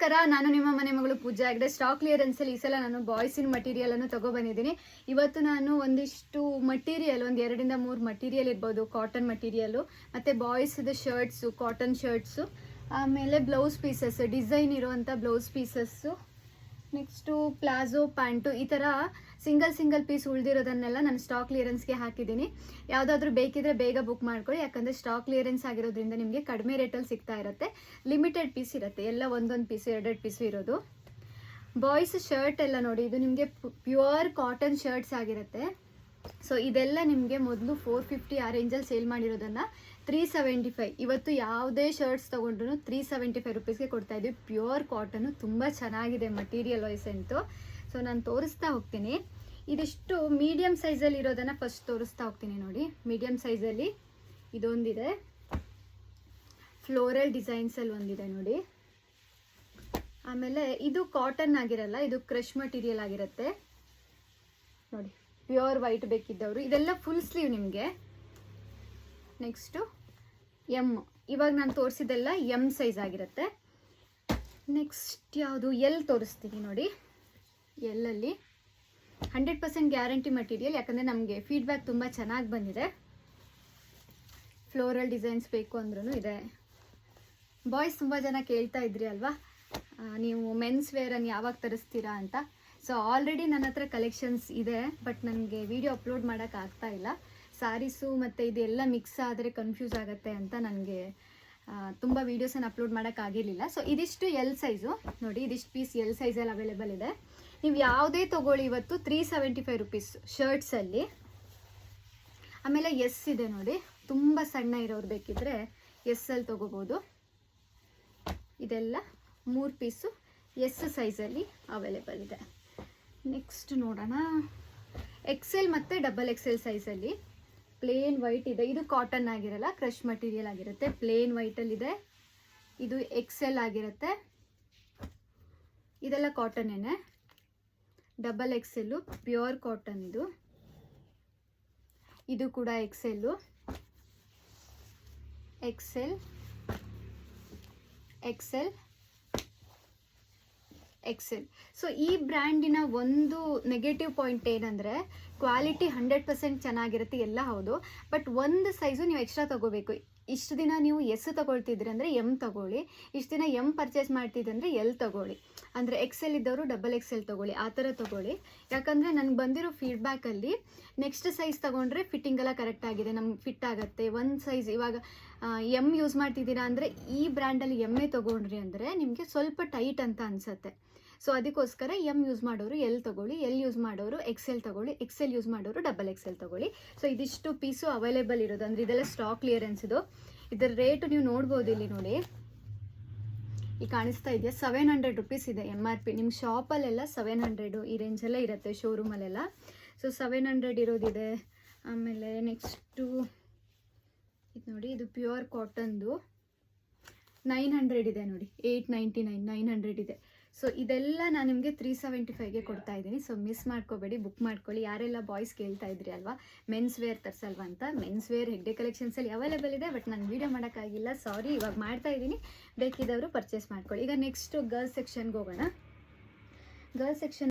ನಮಸ್ಕಾರ, ನಾನು ನಿಮ್ಮ ಮನೆ ಮಗಳು ಪೂಜಾ ಹೆಗ್ಡೆ. ಸ್ಟಾಕ್ ಕ್ಲಿಯರೆನ್ಸ್ ಅಲ್ಲಿ ಈ ಸಲ ನಾನು ಬಾಯ್ಸಿನ ಮಟೀರಿಯಲ್ ಅನ್ನು ತಗೊಬಂದಿದ್ದೀನಿ. ಇವತ್ತು ನಾನು ಒಂದಿಷ್ಟು ಮಟೀರಿಯಲ್, ಒಂದು 2 ಇಂದ 3 ಮಟೀರಿಯಲ್ ಇರ್ಬೋದು, ಕಾಟನ್ ಮಟೀರಿಯಲ್ ಮತ್ತೆ ಬಾಯ್ಸ್ ಶರ್ಟ್ಸ್, ಕಾಟನ್ ಶರ್ಟ್ಸ್, ಆಮೇಲೆ ಬ್ಲೌಸ್ ಪೀಸಸ್, ಡಿಸೈನ್ ಇರುವಂತ blouse pieces, next palazzo pant, ಈ ಥರ ಸಿಂಗಲ್ ಪೀಸ್ ಉಳಿದಿರೋದನ್ನೆಲ್ಲ ನಾನು ಸ್ಟಾಕ್ ಕ್ಲಿಯರೆನ್ಸ್ಗೆ ಹಾಕಿದ್ದೀನಿ. ಯಾವುದಾದ್ರೂ ಬೇಕಿದ್ರೆ ಬೇಗ ಬುಕ್ ಮಾಡ್ಕೊಳ್ಳಿ, ಯಾಕಂದರೆ ಸ್ಟಾಕ್ ಕ್ಲಿಯರೆನ್ಸ್ ಆಗಿರೋದ್ರಿಂದ ನಿಮಗೆ ಕಡಿಮೆ ರೇಟಲ್ಲಿ ಸಿಗ್ತಾ ಇರುತ್ತೆ. ಲಿಮಿಟೆಡ್ ಪೀಸ್ ಇರುತ್ತೆ, ಎಲ್ಲ ಒಂದೊಂದು ಪೀಸು 2 ಪೀಸು ಇರೋದು. ಬಾಯ್ಸ್ ಶರ್ಟ್ ಎಲ್ಲ ನೋಡಿ, ಇದು ನಿಮಗೆ ಪ್ಯೂರ್ ಕಾಟನ್ ಶರ್ಟ್ಸ್ ಆಗಿರುತ್ತೆ. ಸೊ ಇದೆಲ್ಲ ನಿಮಗೆ ಮೊದಲು 450 ಆ ರೇಂಜಲ್ಲಿ ಸೇಲ್ ಮಾಡಿರೋದನ್ನು 375, ಇವತ್ತು ಯಾವುದೇ ಶರ್ಟ್ಸ್ ತೊಗೊಂಡ್ರು 375 ರುಪೀಸ್ಗೆ ಕೊಡ್ತಾ ಇದ್ದೀವಿ. ಪ್ಯೂರ್ ಕಾಟನು, ತುಂಬ ಚೆನ್ನಾಗಿದೆ ಮಟೀರಿಯಲ್ ವೈಸ್ ಅಂತೂ. ಸೊ ನಾನು ತೋರಿಸ್ತಾ ಹೋಗ್ತೀನಿ. ಇದಿಷ್ಟು ಮೀಡಿಯಮ್ ಸೈಜಲ್ಲಿ ಇರೋದನ್ನು ಫಸ್ಟ್ ತೋರಿಸ್ತಾ ಹೋಗ್ತೀನಿ. ನೋಡಿ, ಮೀಡಿಯಮ್ ಸೈಜಲ್ಲಿ ಇದೊಂದಿದೆ, ಫ್ಲೋರಲ್ ಡಿಸೈನ್ಸಲ್ಲಿ ಒಂದಿದೆ ನೋಡಿ. ಆಮೇಲೆ ಇದು ಕಾಟನ್ ಆಗಿರಲ್ಲ, ಇದು ಕ್ರಶ್ ಮಟೀರಿಯಲ್ ಆಗಿರುತ್ತೆ ನೋಡಿ. ಪ್ಯೂರ್ ವೈಟ್ ಬೇಕಿದ್ದವರು, ಇದೆಲ್ಲ ಫುಲ್ ಸ್ಲೀವ್ ನಿಮಗೆ. ನೆಕ್ಸ್ಟು ಎಮ್, ಇವಾಗ ನಾನು ತೋರಿಸಿದೆಲ್ಲ ಎಮ್ ಸೈಜ್ ಆಗಿರುತ್ತೆ. ನೆಕ್ಸ್ಟ್ ಯಾವುದು ಎಲ್ ತೋರಿಸ್ತೀನಿ ನೋಡಿ. ಎಲ್ಲಲ್ಲಿ 100% ಗ್ಯಾರಂಟಿ ಮಟೀರಿಯಲ್, ಯಾಕಂದರೆ ನಮಗೆ ಫೀಡ್ಬ್ಯಾಕ್ ತುಂಬ ಚೆನ್ನಾಗಿ ಬಂದಿದೆ. ಫ್ಲೋರಲ್ ಡಿಸೈನ್ಸ್ ಬೇಕು ಅಂದ್ರೂ ಇದೆ. ಬಾಯ್ಸ್ ತುಂಬ ಜನ ಕೇಳ್ತಾ ಇದ್ರಿ ಅಲ್ವಾ, ನೀವು ಮೆನ್ಸ್ ವೇರನ್ನು ಯಾವಾಗ ತರಿಸ್ತೀರಾ ಅಂತ. ಸೊ ಆಲ್ರೆಡಿ ನನ್ನ ಹತ್ರ ಕಲೆಕ್ಷನ್ಸ್ ಇದೆ, ಬಟ್ ನನಗೆ ವಿಡಿಯೋ ಅಪ್ಲೋಡ್ ಮಾಡೋಕ್ಕಾಗ್ತಾ ಇಲ್ಲ. ಸ್ಯಾರೀಸು ಮತ್ತು ಇದೆಲ್ಲ ಮಿಕ್ಸ್ ಆದರೆ ಕನ್ಫ್ಯೂಸ್ ಆಗುತ್ತೆ ಅಂತ ನನಗೆ ತುಂಬ ವೀಡಿಯೋಸನ್ನು ಅಪ್ಲೋಡ್ ಮಾಡೋಕ್ಕಾಗಿರಲಿಲ್ಲ. ಸೊ ಇದಿಷ್ಟು ಎಲ್ ಸೈಜು ನೋಡಿ, ಇದಿಷ್ಟು ಪೀಸ್ ಎಲ್ ಸೈಜಲ್ಲಿ ಅವೈಲೇಬಲ್ ಇದೆ. ನೀವು ಯಾವುದೇ ತೊಗೊಳ್ಳಿ ಇವತ್ತು 375 ರುಪೀಸ್ ಶರ್ಟ್ಸಲ್ಲಿ. ಆಮೇಲೆ ಎಸ್ ಇದೆ ನೋಡಿ, ತುಂಬ ಸಣ್ಣ ಇರೋರು ಬೇಕಿದ್ರೆ ಎಸ್ ಅಲ್ಲಿ ತೊಗೋಬೋದು. ಇದೆಲ್ಲ 3 ಪೀಸು ಎಸ್ ಸೈಜಲ್ಲಿ ಅವೈಲೇಬಲ್ ಇದೆ. ನೆಕ್ಸ್ಟ್ ನೋಡೋಣ, XL ಮತ್ತು XXL ಸೈಜಲ್ಲಿ ಪ್ಲೇನ್ ವೈಟ್ ಇದೆ. ಇದು ಕಾಟನ್ ಆಗಿರಲ್ಲ, ಕ್ರಶ್ ಮಟೀರಿಯಲ್ ಆಗಿರುತ್ತೆ. ಪ್ಲೇನ್ ವೈಟಲ್ಲಿದೆ. ಇದು XL ಆಗಿರುತ್ತೆ. ಇದೆಲ್ಲ ಕಾಟನ್ನೇನೆ. XXL ಪ್ಯೂರ್ ಕಾಟನ್ ಇದು. ಇದು ಕೂಡ XL, XL, XL, XL. So ಈ ಬ್ರ್ಯಾಂಡಿನ ಒಂದು ನೆಗೆಟಿವ್ ಪಾಯಿಂಟ್ ಏನಂದರೆ, ಕ್ವಾಲಿಟಿ 100% ಚೆನ್ನಾಗಿರುತ್ತೆ, ಎಲ್ಲ ಹೌದು. ಬಟ್ ಒಂದು ಸೈಜು ನೀವು ಎಕ್ಸ್ಟ್ರಾ ತೊಗೋಬೇಕು. ಇಷ್ಟು ದಿನ ನೀವು ಎಸ್ ತೊಗೊಳ್ತಿದ್ರಿ ಅಂದರೆ ಎಮ್ ತೊಗೊಳ್ಳಿ, ಇಷ್ಟು ದಿನ ಎಮ್ ಪರ್ಚೇಸ್ ಮಾಡ್ತಿದ್ರಿ ಅಂದರೆ ಎಲ್ ತೊಗೊಳ್ಳಿ. ಅಂದರೆ XL ಇದ್ದವರು XXL ತೊಗೊಳ್ಳಿ, ಆ ಥರ ತೊಗೊಳ್ಳಿ. ಯಾಕಂದರೆ ನನಗೆ ಬಂದಿರೋ ಫೀಡ್ಬ್ಯಾಕಲ್ಲಿ ನೆಕ್ಸ್ಟ್ ಸೈಜ್ ತೊಗೊಂಡ್ರೆ ಫಿಟ್ಟಿಂಗ್ ಎಲ್ಲ ಕರೆಕ್ಟ್ ಆಗಿದೆ, ನಮ್ಗೆ ಫಿಟ್ ಆಗುತ್ತೆ. ಒಂದು ಸೈಜ್ ಇವಾಗ ಎಮ್ ಯೂಸ್ ಮಾಡ್ತಿದ್ದೀರಾ ಅಂದರೆ ಈ ಬ್ರ್ಯಾಂಡಲ್ಲಿ ಎಮ್ಮೆ ತೊಗೊಂಡ್ರಿ ಅಂದರೆ ನಿಮಗೆ ಸ್ವಲ್ಪ ಟೈಟ್ ಅಂತ ಅನಿಸುತ್ತೆ. ಸೊ ಅದಕ್ಕೋಸ್ಕರ ಎಮ್ ಯೂಸ್ ಮಾಡೋರು ಎಲ್ ತೊಗೊಳ್ಳಿ, ಎಲ್ ಯೂಸ್ ಮಾಡೋರು XL ತೊಗೊಳ್ಳಿ, XL ಯೂಸ್ ಮಾಡೋರು XXL ತೊಗೊಳ್ಳಿ. ಸೊ ಇದಿಷ್ಟು ಪೀಸು ಅವೈಲೇಬಲ್ ಇರೋದು, ಅಂದರೆ ಇದೆಲ್ಲ ಸ್ಟಾಕ್ ಕ್ಲಿಯರೆನ್ಸ್ ಇದು. ಇದರ ರೇಟು ನೀವು ನೋಡ್ಬೋದು ಇಲ್ಲಿ ನೋಡಿ, ಈ ಕಾಣಿಸ್ತಾ ಇದೆಯಾ, 700 ರುಪೀಸ್ ಇದೆ MRP. ನಿಮ್ಮ ಶಾಪಲ್ಲೆಲ್ಲ 700 ಈ ರೇಂಜಲ್ಲೇ ಇರುತ್ತೆ, ಶೋರೂಮಲ್ಲೆಲ್ಲ. ಸೊ 700 ಇರೋದಿದೆ. ಆಮೇಲೆ ನೆಕ್ಸ್ಟು ಇದು ನೋಡಿ, ಇದು ಪ್ಯೂರ್ ಕಾಟನ್ದು 900 ಇದೆ ನೋಡಿ, 899, 900 ಇದೆ. ಸೊ ಇದೆಲ್ಲ ನಾನು ನಿಮಗೆ 375ಗೆ ಕೊಡ್ತಾ ಇದ್ದೀನಿ. ಸೊ ಮಿಸ್ ಮಾಡ್ಕೋಬೇಡಿ, ಬುಕ್ ಮಾಡ್ಕೊಳ್ಳಿ. ಯಾರೆಲ್ಲ ಬಾಯ್ಸ್ ಕೇಳ್ತಾ ಇದ್ರಿ ಅಲ್ವಾ ಮೆನ್ಸ್ ವೇರ್ ತರಿಸಲ್ವಾ ಅಂತ, ಮೆನ್ಸ್ ವೇರ್ ಹೆಗ್ಡೆ ಕಲೆಕ್ಷನ್ಸಲ್ಲಿ ಅವೈಲೇಬಲ್ ಇದೆ. ಬಟ್ ನಾನು ವೀಡಿಯೋ ಮಾಡೋಕ್ಕಾಗಿಲ್ಲ, ಸಾರಿ. ಇವಾಗ ಮಾಡ್ತಾ ಇದ್ದೀನಿ, ಬೇಕಿದ್ದವರು ಪರ್ಚೇಸ್ ಮಾಡ್ಕೊಳ್ಳಿ. ಈಗ ನೆಕ್ಸ್ಟು ಗರ್ಲ್ಸ್ ಸೆಕ್ಷನ್ಗೆ ಹೋಗೋಣ. Girls section